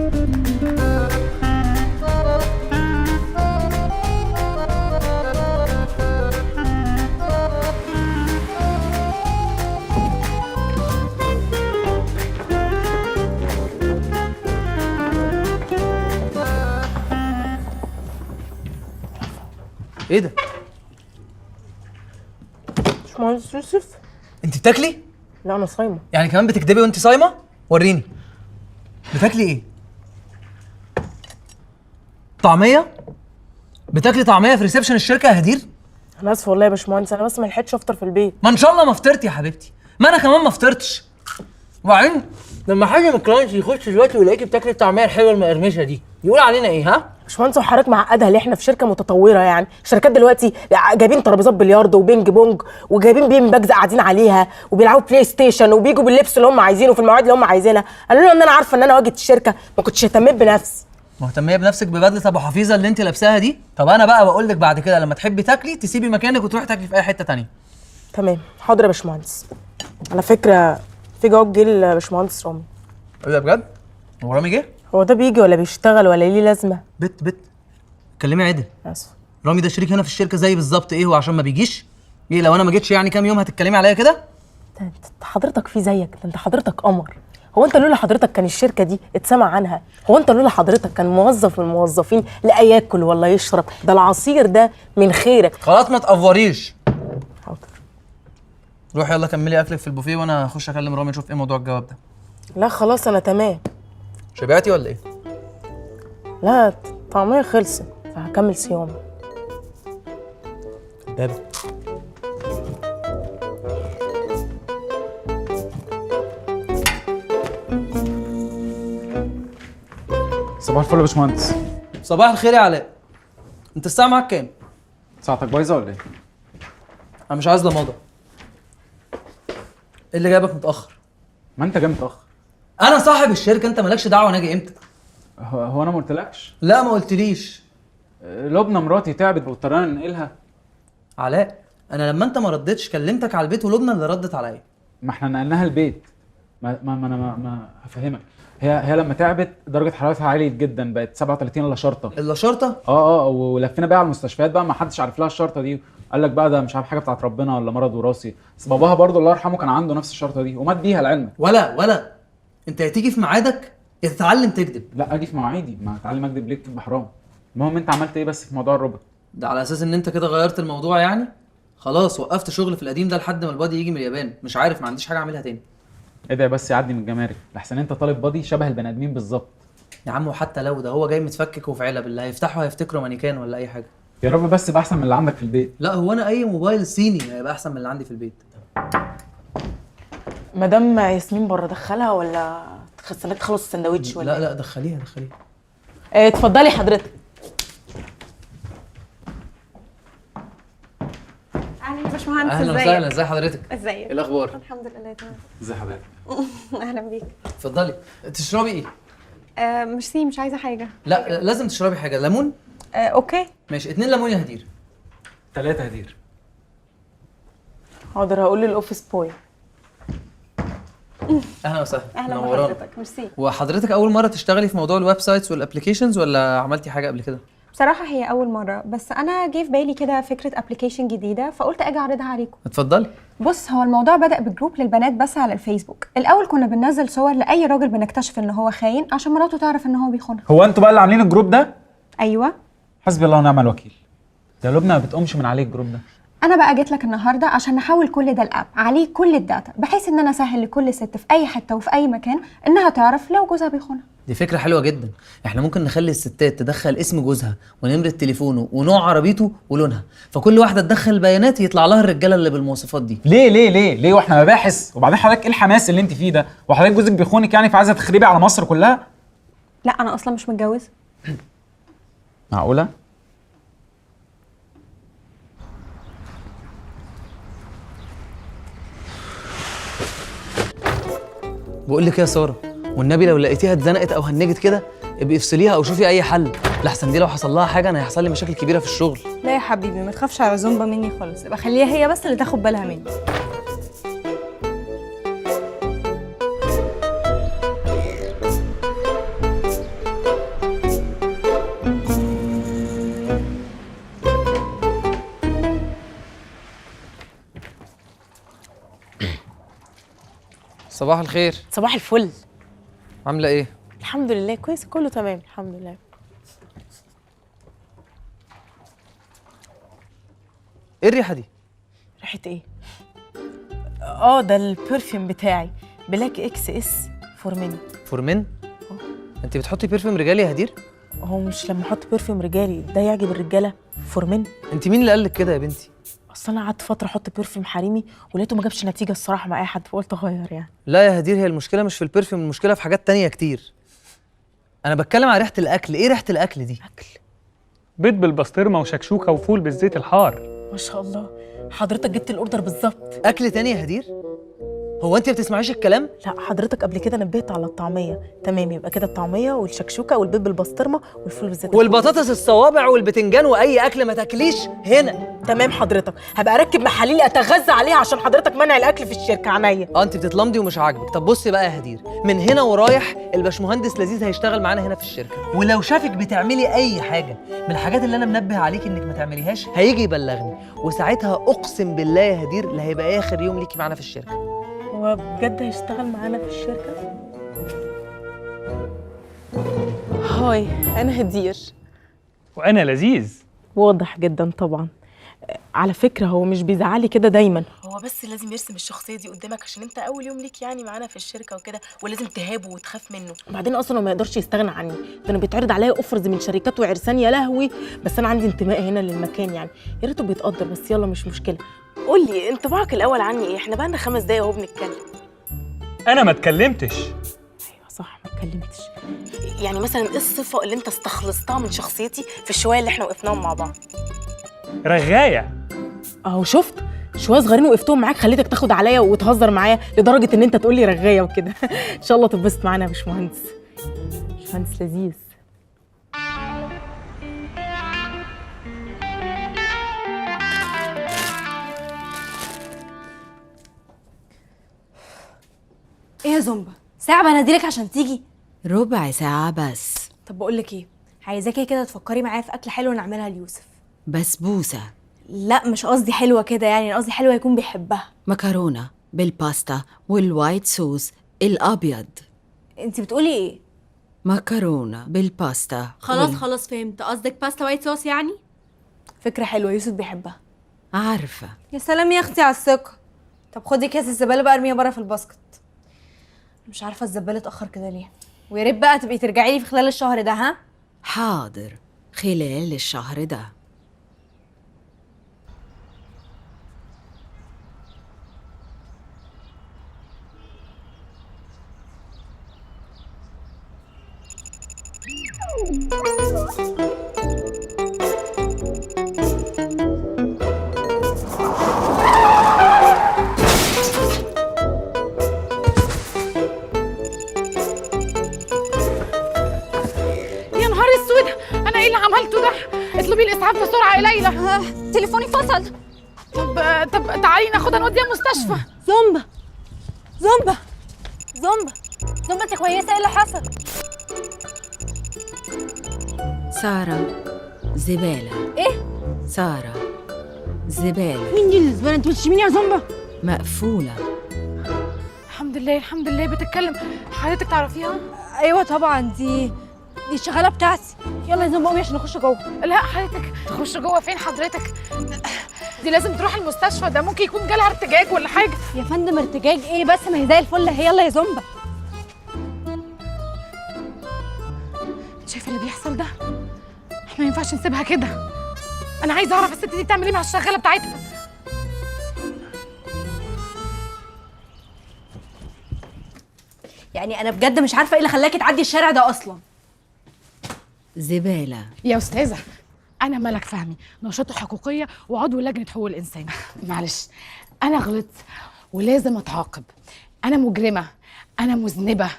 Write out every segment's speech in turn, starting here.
ايه ده؟ باشمهندس يوسف، انت بتاكلي؟ لا انا صايمه. يعني كمان بتكدبي وانت صايمه؟ وريني بتاكلي ايه؟ طعميه؟ بتاكلي طعميه في ريسبشن الشركه يا هدير؟ انا اسفه والله يا باشمهندس، انا بس ما لحقتش افطر في البيت. ما ان شاء الله ما فطرتي يا حبيبتي، ما انا كمان ما فطرتش. وبعدين لما حد من الكلاينتس يخش دلوقتي ويلاقيكي بتاكلي الطعميه الحلوه المقرمشه دي يقول علينا ايه؟ ها؟ باشمهندس وحضرتك معقدها ليه؟ احنا في شركه متطوره، يعني الشركات دلوقتي جايبين ترابيزات بلياردو وبينج بونج وجايبين بين باجز قاعدين عليها وبيلعبوا بلاي ستيشن وبيجوا باللبس اللي هم عايزينه في المواعيد اللي هم عايزينها. قالوا لي ان انا عارفه ان انا واجهه الشركه ما كنتش اهتميت بنفسي. مهتميه بنفسك ببدله ابو حفيظه اللي انت لابساها دي؟ طب انا بقى بقول لك بعد كده لما تحبي تاكلي تسيبي مكانك وتروحي تاكلي في اي حته ثانيه. تمام حاضر يا باشمهندس. على فكره في جواب جه لباشمهندس رامي. ايه ده بجد؟ هو رامي جه؟ هو ده بيجي ولا بيشتغل ولا ليه لازمه؟ بت كلمي عدل. اسف. رامي ده شريك هنا في الشركه زي بالظبط. ايه هو عشان ما بيجيش؟ ايه لو انا ما جيتش يعني كام يوم هتتكلمي عليا كده؟ انت حضرتك في زيك ده، انت حضرتك قمر. هو انت لولا حضرتك كان الشركه دي اتسمع عنها؟ هو انت لولا حضرتك كان موظف من الموظفين لا ياكل ولا يشرب؟ ده العصير ده من خيرك. خلاص ما تقفريش. حاضر. روحي يلا كملي اكلك في البوفيه وانا هخش اكلم رامي اشوف ايه موضوع الجواب ده. لا خلاص انا تمام. شبعتي ولا ايه؟ لا طعميه خلصت فهكمل صيامي. بابا صباح الفل يا باشمهندس. صباح الخير يا علاء. انت الساعه معاك كام؟ ساعتك بايظه ولا ايه؟ انا مش عايز لماضه. ايه اللي جايبك متاخر؟ ما انت جاي متاخر. انا صاحب الشركه، انت مالكش دعوه انا اجي امتى. هو انا ما قلتلكش؟ لا ما قلتليش. لبنى مراتي تعبت واضطرينا ننقلها. علاء انا لما انت ما ردتش كلمتك على البيت ولبنى اللي ردت عليا. ما احنا نقلناها البيت. ما هفهمك. هي لما تعبت درجه حرارتها عاليه جدا، بقت 37 الا شرطه. الا شرطه؟ ولفينا بيها على المستشفيات بقى، ما حدش عارف لها الشرطه دي. قال لك بقى ده مش عارف حاجه بتاعت ربنا ولا مرض وراثي. بس باباها برضه الله يرحمه كان عنده نفس الشرطه دي ومات بيها لعلمك. ولا انت يا تيجي في ميعادك يا تتعلم تكذب. لا اجي في مواعيدي، ما اتعلم اكذب ليه؟ تبقى حرام. المهم انت عملت ايه بس في موضوع الربط ده؟ على اساس ان انت كده غيرت الموضوع يعني؟ خلاص وقفت شغل في القديم ده لحد ما البادي يجي من اليابان. مش عارف، ما عنديش حاجه اعملها تاني. ادعي بس يعدي من الجمارك لحسن انت طالب بادي شبه البني ادمين بالظبط. يا عم وحتى لو ده هو جاي متفكك وفي علب، اللي هيفتحه هيفتكره مانيكان ولا اي حاجه. يا رب بس يبقى احسن من اللي عندك في البيت. لا هو انا اي موبايل صيني هيبقى احسن من اللي عندي في البيت. مدام ياسمين بره ادخلها ولا استناك تخلص السندوتش ولا؟ لا دخليها. اتفضلي حضرتك. اهلا يا باشمهندس. اهلا وسهلا. ازي حضرتك؟ ازيك؟ ايه الاخبار؟ الحمد لله تمام. ازي حضرتك؟ اهلا بيك. اتفضلي. تشربي ايه؟ ميرسي، مش عايزه حاجه. لا لازم تشربي حاجه. ليمون؟ اوكي ماشي 2 ليمون يا هدير. 3 هدير. حاضر هقول للاوفيس بوي. اهلا وسهلا. اهلا منورانا. بحضرتك. ميرسي. وحضرتك اول مره تشتغلي في موضوع الويب سايتس والابلكيشنز ولا عملتي حاجه قبل كده؟ بصراحه هي اول مره، بس انا جه في بالي كده فكره ابلكيشن جديده فقلت اجي اعرضها عليكم. اتفضلي. بص، هو الموضوع بدأ بجروب للبنات بس على الفيسبوك. الاول كنا بننزل صور لاي راجل بنكتشف ان هو خاين عشان مراته تعرف ان هو بيخونها. هو انتوا بقى اللي عاملين الجروب ده؟ ايوه. حسبي الله ونعم الوكيل. ده لبنى ما بتقومش من عليه الجروب ده. انا بقى جيت لك النهارده عشان نحول كل ده الاب عليه كل الداتا، بحيث ان انا اسهل لكل ست في اي حته وفي اي مكان انها تعرف لو جوزها بيخونها. دي فكره حلوه جدا. احنا ممكن نخلي الستات تدخل اسم جوزها ونمره تليفونه ونوع عربيته ولونها، فكل واحده تدخل البيانات يطلع لها الرجاله اللي بالمواصفات دي. ليه واحنا مباحث؟ وبعدين حضرتك ايه الحماس اللي انت فيه ده؟ وحضرتك جوزك بيخونك يعني فعايزه تخربي على مصر كلها؟ لا انا اصلا مش متجوزه. معقوله؟ بقول لك ايه يا ساره، والنبي لو لقيتيها اتزنقت او هنجت كده ابقي افصليها او شوفي اي حل، لحسن دي لو حصل لها حاجه انا هيحصل لي مشاكل كبيره في الشغل. لا يا حبيبي ما تخافش على زومبا مني خالص، يبقى خليها هي بس اللي تاخد بالها مني. صباح الخير. صباح الفل. عامله ايه؟ الحمد لله كويس، كله تمام الحمد لله. ايه الريحه دي؟ ريحه ايه؟ ده البرفيوم بتاعي بلاك اكس اس فورمين. فورمين؟ انت بتحطي برفيوم رجالي يا هدير؟ هو مش لما احط برفيوم رجالي ده يعجب الرجاله فورمين؟ انت مين اللي قالك كده يا بنتي؟ اصل انا قعدت فتره احط برفيوم حريمي ولقيته ما جابش نتيجه الصراحه مع اي حد، فقلت اغير يعني. لا يا هدير، هي المشكله مش في البرفيوم، المشكله في حاجات تانية كتير. انا بتكلم على ريحه الاكل. ايه ريحه الاكل دي؟ اكل؟ بيض بالبسطرمه وشكشوكه وفول بالزيت الحار. ما شاء الله، حضرتك جبت الاوردر بالظبط. اكل تاني يا هدير؟ هو انت بتسمعيش الكلام؟ لا حضرتك قبل كده نبهت على الطعميه. تمام، يبقى كده الطعميه والشكشوكه والبيض بالبسطرمه والفول بالزيت والبطاطس الصوابع والبتنجان واي اكل ما تاكليش هنا. تمام حضرتك، هبقى اركب محاليل اتغذى عليها عشان حضرتك منع الاكل في الشركه عينيا. انت بتتلمضي ومش عاجبك. طب بصي بقى يا هدير، من هنا ورايح الباشمهندس لذيذ هيشتغل معانا هنا في الشركه، ولو شافك بتعملي اي حاجه من الحاجات اللي انا منبه عليك انك ما تعمليهاش هيجي يبلغني، وساعتها اقسم بالله يا هدير اللي هيبقى اخر يوم ليكي معانا في الشركه. هو بجد هيشتغل معانا في الشركه؟ هاي انا هدير. وانا لذيذ. واضح جدا طبعا. على فكره هو مش بيزعلي كده دايما، هو بس لازم يرسم الشخصيه دي قدامك عشان انت اول يوم ليك يعني معانا في الشركه وكده، ولازم تهابه وتخاف منه. وبعدين اصلا هو ما يقدرش يستغنى عني، ده انا بيتعرض عليا اوفرز من شركات وعرسان يا لهوي، بس انا عندي انتماء هنا للمكان يعني، يا ريته بيتقدر بس يلا مش مشكله. قول لي انطباعك الاول عني ايه؟ احنا بقالنا 5 دقايق اهو بنتكلم. انا ما اتكلمتش. ايوه صح ما اتكلمتش. يعني مثلا ايه الصفه اللي انت استخلصتها من شخصيتي في الشويه اللي احنا وقفناهم مع بعض؟ رغايه. اهو شفت، شويه صغيرين وقفتهم معاك خليتك تاخد عليا وتهزر معايا لدرجه ان انت تقول لي رغايه وكده. ان شاء الله تتبسط معانا يا باشمهندس. باشمهندس لذيذ. ايه يا زومبا، ساعة بناديلك عشان تيجي؟ ربع ساعة بس. طب بقول لك ايه، عايزاكي كده تفكري معايا في اكل حلو نعملها ليوسف. بسبوسة. لا مش قصدي حلوه كده يعني، قصدي حلوه يكون بيحبها. مكرونة بالباستا والوايت صوص الأبيض. انت بتقولي ايه؟ مكرونة بالباستا خلاص فهمت قصدك باستا وايت صوص يعني. فكره حلوه، يوسف بيحبها. عارفة. يا سلام يا اختي على الثقه. طب خدي كاس الزباله بقى ارميها بره في الباسكت. مش عارفه الزباله اتاخر كده ليه، ويا ريت بقى تبقي ترجعي لي في خلال الشهر ده. ها حاضر خلال الشهر ده. يا نهار اسود، انا ايه اللي عملته ده؟ اطلبي الاسعاف بسرعه يا ليلى. تليفوني فصل. طب تعالي ناخدها نوديها المستشفى. زومبا زومبا زومبا زومبا، انت كويسه؟ ايه اللي حصل؟ سارة زبالة. ايه؟ سارة زبالة. مين دي الزباله؟ انت بتشتميني يا زومبا؟ مقفولة. الحمد لله الحمد لله بتتكلم. حضرتك تعرفيها؟ ايوه طبعا، دي الشغاله بتاعتي. يلا يا زومبا قومي عشان نخش جوه. لا حضرتك تخش جوه فين حضرتك؟ دي لازم تروح المستشفى، ده ممكن يكون جالها ارتجاج ولا حاجه. يا فندم ارتجاج ايه بس، ما هي زي الفل اهي. يلا يا زومبا. شايفه اللي بيحصل ده؟ احنا ما ينفعش نسيبها كده. انا عايزه اعرف الست دي بتعمل ايه مع الشغاله بتاعتها. يعني انا بجد مش عارفه ايه اللي خلاكي تعدي الشارع ده اصلا. زبالة. يا استاذه انا ملك فهمي، نشاطه حقوقيه وعضو لجنه حقوق الانسان. معلش انا غلطت ولازم اتعاقب. انا مجرمه، انا مذنبه.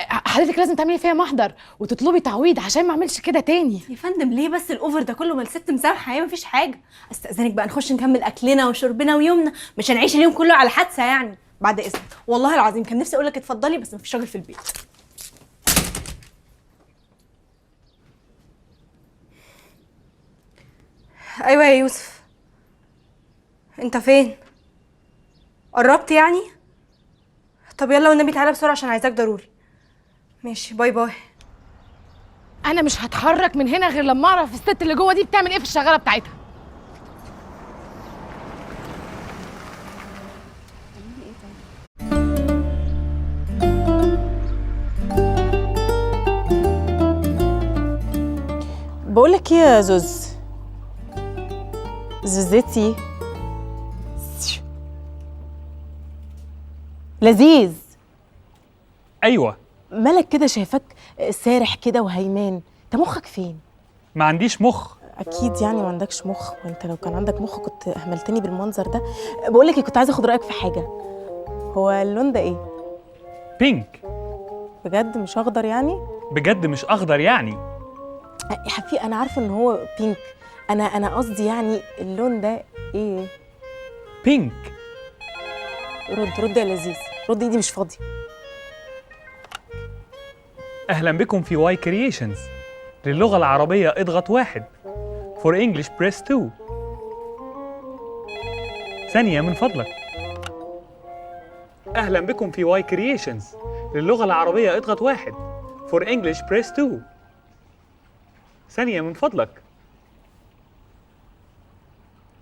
حضرتك لازم تعملي فيها محضر وتطلبي تعويض عشان ما اعملش كده تاني. يا فندم ليه بس الاوفر ده كله؟ ما الست مسامحه، هي مفيش حاجه. استاذنك بقى نخش نكمل اكلنا وشربنا ويومنا، مش هنعيش اليوم كله على حادثه يعني. بعد اذنك والله العظيم كان نفسي اقول لك اتفضلي، بس مفيش راجل في البيت. ايوه يا يوسف، انت فين؟ قربت يعني؟ طب يلا والنبي تعالى بسرعه عشان عايزاك ضروري. ماشي، باي باي. انا مش هتحرك من هنا غير لما اعرف الست اللي جوه دي بتعمل ايه في الشغاله بتاعتها. بقولك ايه يا زوز، زوزتي لذيذ. ايوه. مالك كده شايفاك سارح كده وهيمان، انت مخك فين؟ ما عنديش مخ. اكيد يعني ما عندكش مخ، وانت لو كان عندك مخ كنت اهملتني بالمنظر ده. بقولك ايه، كنت عايزه اخد رايك في حاجه. هو اللون ده ايه؟ بينك. بجد مش اخضر يعني؟ بجد مش اخضر يعني. يا حبيبي انا عارفه ان هو بينك، انا قصدي يعني اللون ده ايه؟ بينك. رد يا لذيذ، رد، ايدي مش فاضيه. اهلا بكم في واي كرييشنز. للغه العربيه اضغط 1. For English press 2. ثانيه من فضلك. اهلا بكم في واي كرييشنز. للغه العربيه اضغط 1. For English press 2. ثانيه من فضلك.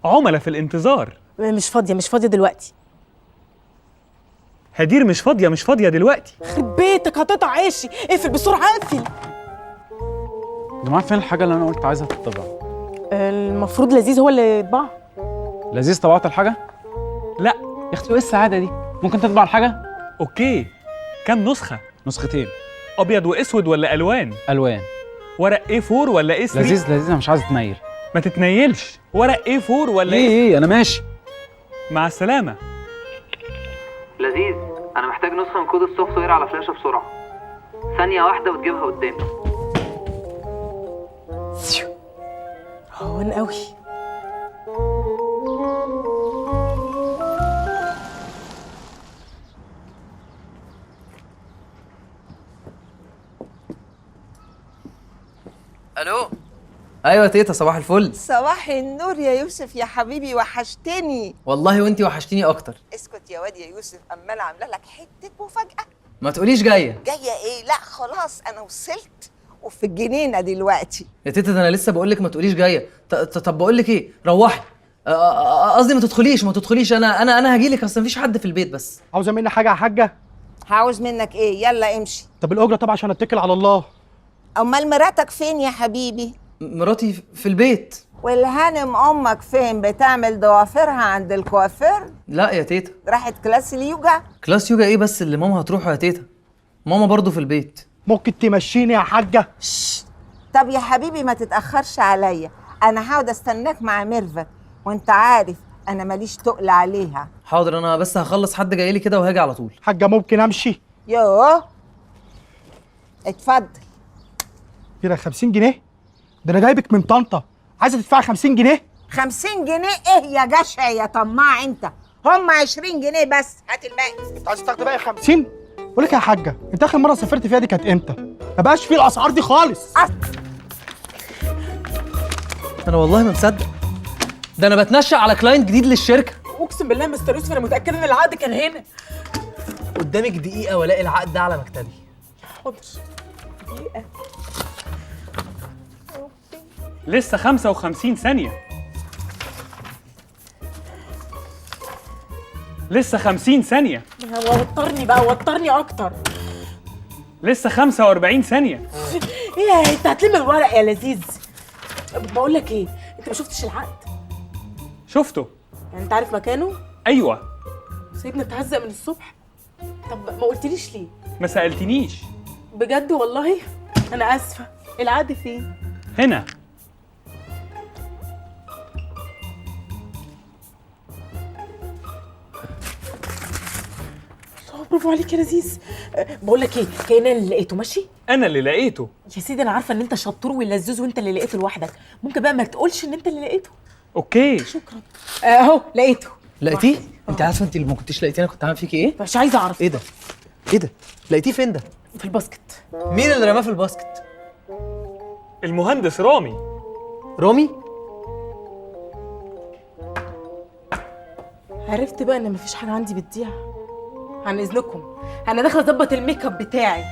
عملاء في الانتظار. مش فاضيه دلوقتي. هدير مش فاضيه دلوقتي. يخرب بيتك هتقطع عيشي، اقفل بسرعه اقفل. يا جماعه فين الحاجه اللي انا قلت عايزها تطبع؟ المفروض لذيذ هو اللي يطبعها. لذيذ طبعت الحاجه؟ لا. يا اختي ايه السعاده دي؟ ممكن تطبع الحاجه؟ اوكي. كم نسخه؟ نسختين. ابيض واسود ولا الوان؟ الوان. ورق A4 ولا A3؟ لذيذ انا مش عايز اتنيل. ما تتنيلش. ورق A4 ولا ايه انا ماشي. مع السلامه. لذيذ، انا محتاج نسخه من كود السوفت وير على فلاشه بسرعه. ثانيه واحده وتجيبها قدامي. هون قوي. الو. ايوه يا تيتا، صباح الفل. صباح النور يا يوسف يا حبيبي، وحشتني. والله وانتي وحشتيني اكتر. اسكت يا واد يا يوسف، امال عامله لك حته مفاجاه. ما تقوليش جايه. جايه ايه؟ لا خلاص انا وصلت وفي الجنينه دلوقتي. يا تيتا ده انا لسه بقول لك ما تقوليش جايه. طب بقول لك ايه، روحي. قصدي ما تدخليش. انا هجي لك، اصل مفيش حد في البيت. بس عاوزه مني حاجه يا حاجه؟ عاوز منك ايه؟ يلا امشي. طب الاجره طبعا عشان اتكل على الله. امال مراتك فين يا حبيبي؟ مراتي في البيت. والهانم امك فين؟ بتعمل ضوافرها عند الكوافير؟ لا يا تيتا. راحت كلاس اليوجا؟ كلاس يوجا ايه بس اللي ماما هتروحه يا تيتا؟ ماما برضو في البيت. ممكن تمشيني يا حاجه؟ طب يا حبيبي ما تتاخرش عليا، انا هقعد استناك مع ميرفت، وانت عارف انا ماليش تقل عليها. حاضر، انا بس هخلص حد جاي لي كده وهاجي على طول. حاجه ممكن امشي؟ يوه اتفضل. كده 50 جنيه؟ ده انا جايبك من طنطا، عايزه تدفعي 50 جنيه؟ 50 جنيه ايه يا جشع يا طماع انت؟ هم 20 جنيه بس، هات الباقي. انت عايزه تاخدي باقي 50؟ بقول لك يا حاجه، انت اخر مره سافرت فيها دي كانت امتى؟ ما بقاش فيه الاسعار دي خالص. انا والله ما مصدق، ده انا بتنشأ على كلاينت جديد للشركه. اقسم بالله مستر يوسف انا متاكده ان العقد كان هنا. قدامك دقيقه والاقي العقد ده على مكتبي. حاضر. دقيقه. لسه 55 ثانيه. لسه 50 ثانيه. وترني اكتر. لسه 45 ثانيه. ايه انت هتلم الورق يا لذيذ. بقول لك ايه، انت ما شفتش العقد؟ شفته. يعني انت عارف مكانه؟ ايوه. سيبنا نتهزق من الصبح. طب ما قلتليش ليه؟ ما سالتنيش. بجد والله انا اسفه. العقد فين؟ هنا. برافو عليك يا لذيذ. بقول لك ايه، كأن اللي لقيته ماشي؟ انا اللي لقيته يا سيدي. انا عارفه ان انت شطور ولذوذ وانت اللي لقيته لوحدك، ممكن بقى ما تقولش ان انت اللي لقيته. اوكي شكرا. اهو لقيته. لقيتيه؟ انت عارفه انت اللي ما كنتش لقيتيه انا كنت عامل فيكي ايه؟ مش عايزه اعرف. ايه ده؟ لقيتيه فين ده؟ في الباسكت. مين اللي رماه في الباسكت؟ المهندس رامي. رامي؟ عرفت بقى ان مفيش حاجه عندي بتضيع. عن اذنكم انا داخله اظبط الميك اب بتاعي.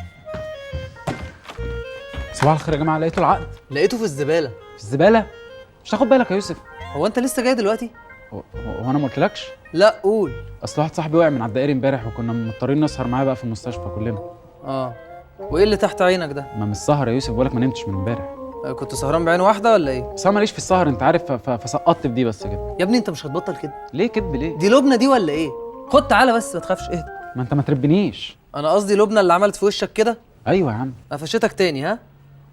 صباح الخير يا جماعه، لقيتوا العقد لقيته في الزباله. في الزباله؟ مش تاخد بالك يا يوسف؟ هو انت لسه جاي دلوقتي؟ هو انا ما قلتلكش؟ لا قول. اصل واحد صاحبي وقع من على الدائري امبارح وكنا مضطرين نسهر معاه بقى في المستشفى كلنا. وايه اللي تحت عينك ده؟ ما مش سهر يا يوسف، بقولك ما نمتش من امبارح. كنت سهران بعين واحده ولا ايه؟ بس انا ماليش في السهر انت عارف، فسقطت في دي بس كده. يا ابني انت مش هتبطل كده. ليه كدب ليه؟ دي لبنى دي ولا ايه؟ خد تعالى بس ما تخافش اهدى. ما انت ما تربنيش. انا قصدي لبنى اللي عملت في وشك كده. ايوه يا عم. قفشتك تاني ها؟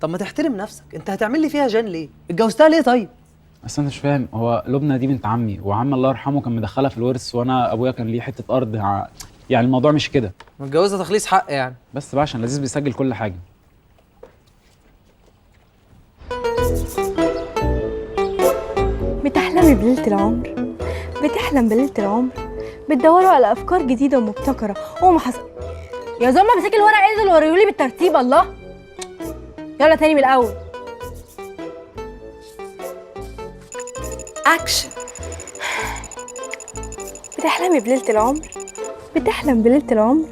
طب ما تحترم نفسك، انت هتعمل لي فيها جان ليه؟ اتجوزتها ليه طيب؟ بس انت مش فاهم، هو لبنى دي بنت عمي، وعم الله يرحمه كان مدخلها في الورث، وانا ابويا كان ليه حته ارض يعني الموضوع مش كده. متجوزها تخليص حق يعني. بس بقى عشان لذيذ بيسجل كل حاجه. بتحلمي بليلة العمر، بتحلم بليلة العمر، بتدوروا على افكار جديده ومبتكره وما حصل. يا زلمه امسكي الورق عدل اللي وريهولي بالترتيب. الله، يلا تاني من الاول. أكشن. بتحلمي بليلة العمر، بتحلم بليلة العمر،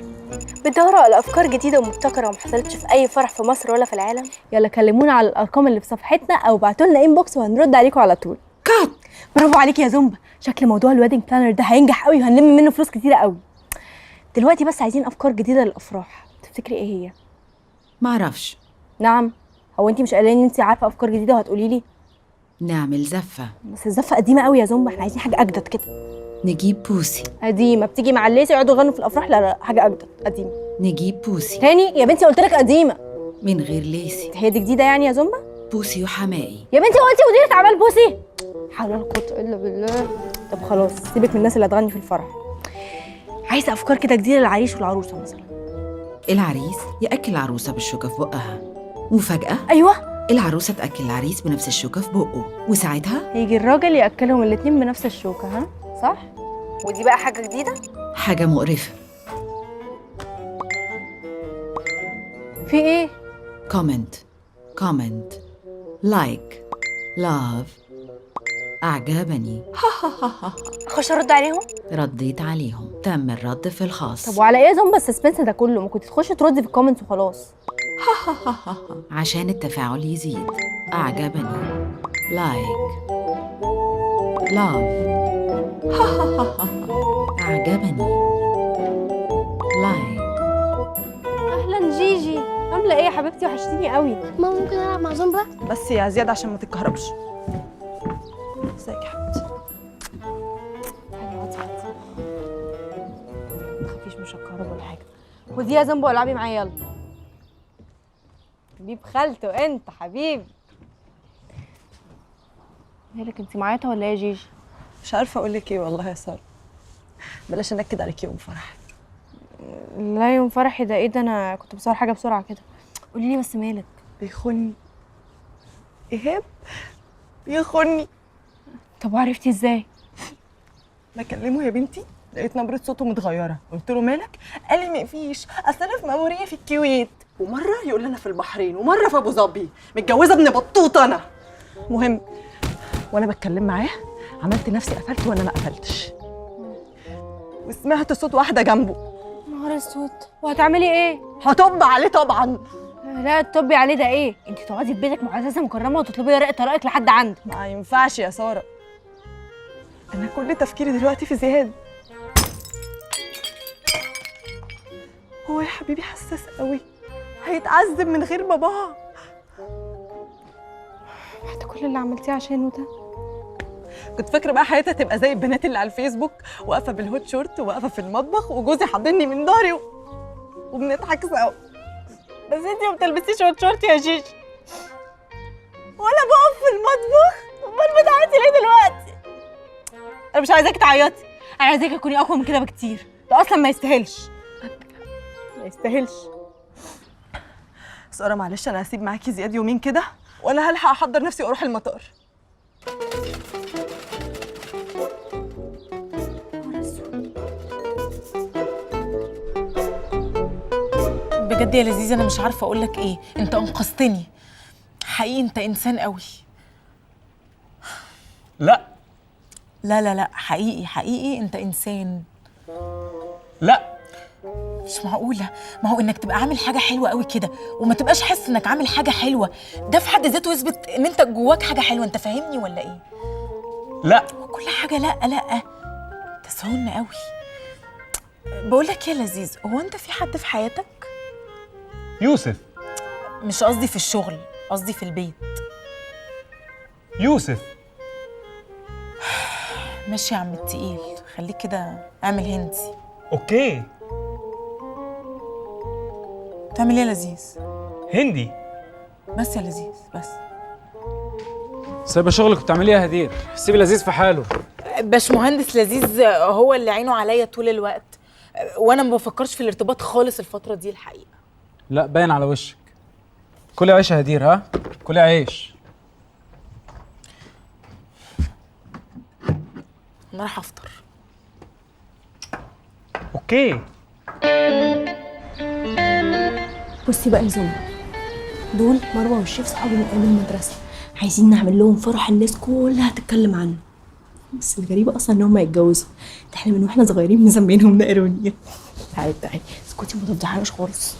بتدوروا على افكار جديده ومبتكره وما حصلتش في اي فرح في مصر ولا في العالم. يلا كلمونا على الارقام اللي في صفحتنا او ابعتوا لنا انبوكس وهنرد عليكم على طول. كات. برافو عليكي يا زومبا، شكل موضوع الويدنج بلانر ده هينجح قوي وهنلم منه فلوس كتيره قوي. دلوقتي بس عايزين افكار جديده للافراح، تفتكري ايه هي؟ معرفش. نعم، هو انت مش قايله ان انت عارفه افكار جديده وهتقولي لي؟ نعمل زفة. بس الزفه قديمه قوي يا زومبا، احنا عايزين حاجه اجدد كده. نجيب بوسي. قديمه بتيجي مع الليسي يقعدوا يغنوا في الافراح. لا لا، حاجه اجدد قديمه. نجيب بوسي. تاني يا بنتي، قلت لك قديمه. من غير ليسي. هي دي جديده يعني يا زومبا؟ بوسي وحمائي. يا بنتي قلتي مديره اعمال بوسي. حول ولا قوه الا بالله. طب خلاص سيبك من الناس اللي هتغني في الفرح. عايزه افكار كده جديده للعريس والعروسه مثلا. العريس يأكل العروسة بالشوكة في بقها، وفجأة ايوه العروسة تأكل العريس بنفس الشوكة في بقه، وساعتها يجي الراجل ياكلهم الاتنين بنفس الشوكه. ها صح؟ ودي بقى حاجه جديده؟ حاجة مقرفة. في ايه؟ كومنت، كومنت، لايك، لاف، أعجبني. اخش ارد عليهم؟ رديت عليهم، تم الرد في الخاص. طب وعلى ايه يا زومبا السسبنس ده كله؟ ما كنت تخشي تردي في الكومنتس وخلاص. عشان التفاعل يزيد. أعجبني، لايك، لاف، أعجبني، لايك. اهلا جيجي، عامله ايه يا حبيبتي؟ وحشتيني قوي. ماما ممكن العب مع زومبا؟ بس يا زياد عشان ما تتكهربش. ازيك يا حبيبتي؟ ما تخافيش، مش هتكهرب ولا حاجه. خدي يا زومبا والعبي معايا يلا. حبيب خالته انت حبيبي. مالك انت معيطه ولا ايه يا جيجي؟ مش عارفه اقول لك ايه والله يا ساره. بلاش انكد عليكي يوم فرح. لا يوم فرحي ده ايه ده؟ انا كنت بصور حاجه بسرعه كده. قولي لي بس مالك؟ بيخوني ايهاب، بيخوني. طب وعرفتي ازاي؟ بكلمه يا بنتي لقيت نبره صوته متغيره، قلت له مالك؟ قال لي مقفيش، اصل انا في مأموريه في الكويت، ومره يقول لي انا في البحرين، ومره في ابو ظبي، متجوزه ابن بطوط انا. مهم وانا بتكلم معاه عملت نفسي قفلت وانا ما قفلتش، وسمعت صوت واحده جنبه. نهار اسود، وهتعملي ايه؟ هطب عليه طبعا. لا تطبي عليه ده ايه؟ انت تقعدي في بيتك معززه مكرمه وتطلبي ورقه طلاقك لحد عندك؟ ما ينفعش يا ساره، انا كل تفكيري دلوقتي في زياد. هو يا حبيبي حساس قوي، هيتعذب من غير باباها. بعد كل اللي عملتيه عشانه ده. كنت فاكره بقى حياتها تبقى زي البنات اللي على الفيسبوك، واقفه بالهوت شورت وواقفه في المطبخ وجوزي حاضني من ظهري وبنضحك سوا. بس انتي ما بتلبسيش هوت شورت يا جيجي، ولا بقف في المطبخ. امال بتعيطي ليه دلوقتي؟ انا مش عايزاكي تعيطي، انا عايزاكي تكوني اقوى من كده بكتير. ده اصلا ما يستاهلش، ما يستاهلش. ساره معلش انا هسيب معاكي زياد يومين كده، ولا هلحق احضر نفسي واروح المطار. بجد يا لذيذ انا مش عارفه اقول لك ايه، انت انقذتني حقيقي، انت انسان قوي. لا لا لا لا، حقيقي حقيقي انت انسان. لا مش معقولة، ما هو انك تبقى عامل حاجة حلوة قوي كده وما تبقاش حاسس انك عامل حاجة حلوة، ده في حد ذاته يثبت ان انت جواك حاجة حلوة. انت فاهمني ولا ايه؟ لا كل حاجة لا تسهلنا قوي. بقول لك يا لذيذ، هو انت في حد في حياتك؟ يوسف. مش قصدي في الشغل، قصدي في البيت. يوسف. ماشي يا عم التقيل، خليك كده اعمل هندي. اوكي. تعمل ايه يا لذيذ؟ هندي. بس يا لذيذ بس. سايبه شغلك وبتعملي ايه يا هدير؟ سيبي لذيذ في حاله. باشمهندس لذيذ هو اللي عينه عليا طول الوقت، وانا ما بفكرش في الارتباط خالص الفترة دي الحقيقة. لا باين على وشك. كلي عيش يا هدير، ها؟ كلي عيش. انا راح افطر. اوكي. بصي بقى يا زومبا، دول مروه والشيف صحابي من ايام المدرسه، عايزين نعمل لهم فرح الناس كلها تتكلم عنه. بس الغريبه اصلا ان هم يتجوزوا، ده احنا من واحنا صغيرين مسمينهم نقرونيه. تعالي اسكتي ما تفضحيناش خالص.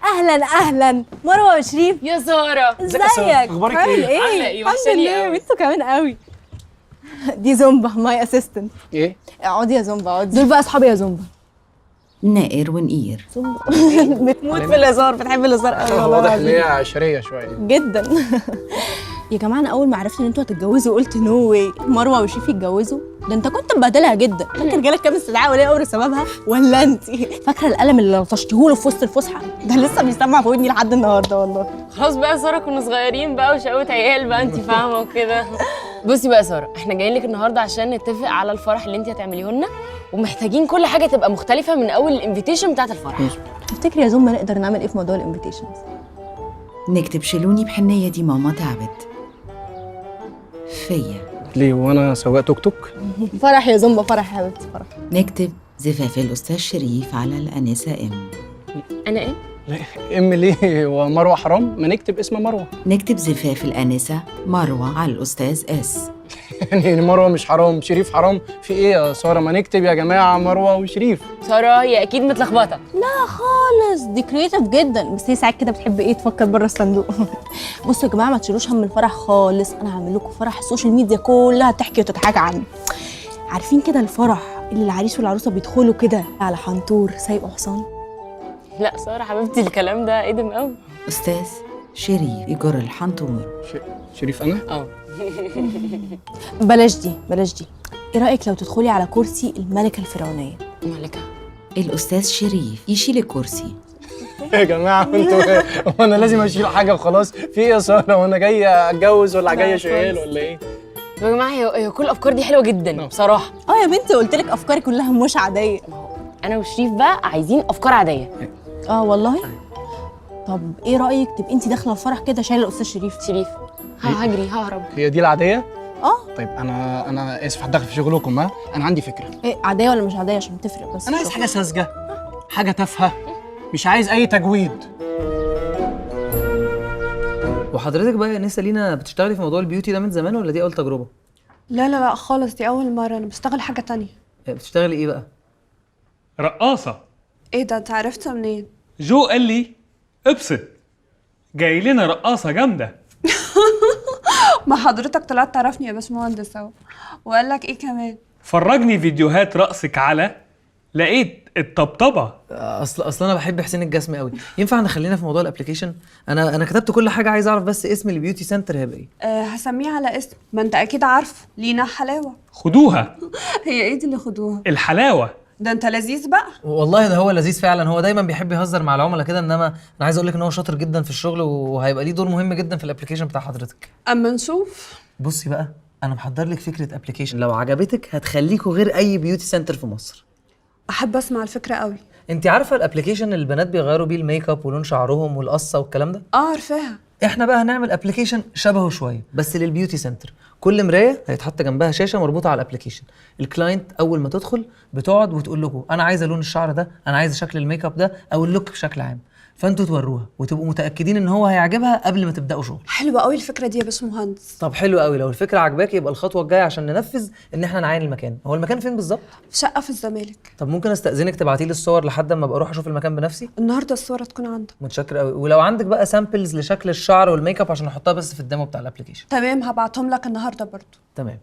اهلا مروه وشريف. يا ساره، ازيك؟ اخبارك ايه؟ عامله ايه؟ وحشاني قوي. انتوا كمان قوي. دي زومبا ماي اسيستنت. ايه؟ اقعدي يا زومبا اقعدي. دول بقى اصحابي يا زومبا. نائر ونقير. زومبا بتموت في الهزار، بتحب الهزار قوي والله. واضح ان هي عشريه شويه جدا. يا جماعه انا اول ما عرفت ان انتوا هتتجوزوا قلت نو واي مروه وشريف يتجوزوا. ده انت كنت مبهدلها جدا. فاكر جالك كام استدعاء ولي امر سببها ولا انت؟ فاكره القلم اللي لطشتيهوله في وسط الفسحه ده لسه بيسمع في ودني لحد النهارده والله. خلاص بقى يا ساره، كنا صغيرين بقى وشقوة عيال بقى، انت فاهمه وكده. بصي بقى يا ساره، احنا جايين لك النهارده عشان نتفق على الفرح اللي انت هتعمليه لنا، ومحتاجين كل حاجه تبقى مختلفه من اول الانفيتيشن بتاعت الفرح. تفتكري يا زومبا نقدر نعمل ايه في موضوع الانفيتيشنز؟ نكتب شيلوني بحنية دي ماما تعبت فيا. ليه وانا سواق توك توك؟ فرح يا زومبا، فرح يا حبيبتي، فرح. نكتب زفاف الأستاذ شريف على الأنسة إم. انا ايه؟ ام ليه ومروه حرام؟ ما نكتب اسم مروه. نكتب زفاف الأنسة مروة على الأستاذ اس. يعني مروه مش حرام، شريف حرام؟ في ايه يا ساره؟ ما نكتب يا جماعه مروه وشريف. ساره هي اكيد متلخبطه. لا خالص، دي كرييتيف جدا، بس هي ساعات كده بتحب ايه تفكر بره الصندوق. بصوا يا جماعه ما تشيلوش هم الفرح خالص، انا هعمل لكم فرح السوشيال ميديا كلها تحكي وتتحكى عنه. عارفين كده الفرح اللي العريس والعروسه بيدخلوا كده على حنطور سايق حصان؟ لا ساره حبيبتي الكلام ده قديم قوي. أستاذ شريف يجر الحنطور. شريف انا؟ اه. بلاش دي. ايه رايك لو تدخلي على كرسي الملكه الفرعونيه؟ مالكه؟ الأستاذ شريف يشيل الكرسي. يا جماعه انتوا هو انا لازم اشيل حاجه وخلاص؟ في ايه يا ساره؟ وانا جايه اتجوز ولا جايه شغال ولا ايه؟ يا جماعه هي كل الافكار دي حلوه جدا بصراحه. يا بنتي قلت لك افكاري كلها مش عاديه. انا وشريف بقى عايزين افكار عاديه. والله. طب ايه رايك تبقي انت داخله الفرح كده شايله الاستاذ شريف؟ هجري ههرب. هي دي العاديه؟ اه. طيب انا اسف هتدخل في شغلكم، ها؟ انا عندي فكره. ايه عاديه ولا مش عاديه عشان تفرق بس؟ انا عايز حاجه ساذجه، حاجه تافهه، مش عايز اي تجويد. وحضرتك بقى يا نسا لينا بتشتغلي في موضوع البيوتي ده من زمان ولا دي اول تجربه؟ لا خالص، دي اول مره. انا بشتغل حاجه تانية. بتشتغلي ايه بقى؟ رقاصه. ايه ده؟ انت عرفتها منين؟ جو قال لي ابسط، جاي لنا رقاصه جامده. ما حضرتك طلعت تعرفني يا باشمهندس اهو. وقال لك ايه كمان؟ فرجني فيديوهات رقصك على لقيت الطبطبه. اصل انا بحب حسين الجسمي قوي. ينفع نخلينا في موضوع الابلكيشن؟ انا كتبت كل حاجه، عايز اعرف بس اسم البيوتي سنتر هيبقى ايه؟ هسميه على اسم، ما انت اكيد عارفه، لينا حلاوه. خدوها. هي ايه دي اللي خدوها؟ الحلاوه. ده انت لذيذ بقى. والله ده هو لذيذ فعلا، هو دايما بيحب يهزر مع العملاء كده، انما انا عايز اقول لك ان هو شاطر جدا في الشغل وهيبقى ليه دور مهم جدا في الابلكيشن بتاع حضرتك. اما نشوف. بصي بقى، انا محضر لك فكره ابلكيشن لو عجبتك هتخليكوا غير اي بيوتي سنتر في مصر. احب اسمع الفكره قوي. انت عارفه الابلكيشن اللي البنات بيغيروا بيه الميك اب ولون شعرهم والقصه والكلام ده؟ عارفاها. احنا بقى هنعمل ابلكيشن شبهه شويه بس للبيوتي سنتر. كل مرايه هيتحط جنبها شاشه مربوطه على الابلكيشن. الكلاينت اول ما تدخل بتقعد وتقول لكم انا عايزه لون الشعر ده، انا عايزه شكل الميك اب ده او اللوك بشكل عام. فانتوا توروها وتبقوا متاكدين ان هو هيعجبها قبل ما تبداوا شغل. حلوه قوي الفكره دي يا باشمهندس. طب حلو قوي، لو الفكره عجباكي يبقى الخطوه الجايه عشان ننفذ ان احنا نعاين المكان. هو المكان فين بالظبط؟ شقه في الزمالك. طب ممكن استاذنك تبعتي لي الصور لحد اما ابقى اروح اشوف المكان بنفسي؟ النهارده الصوره تكون عندك. متشكر قوي. ولو عندك بقى سامبلز لشكل الشعر والميك اب عشان احطها بس في الديمو بتاع الابلكيشن. تمام، هبعتهم لك النهارده برضو. تمام.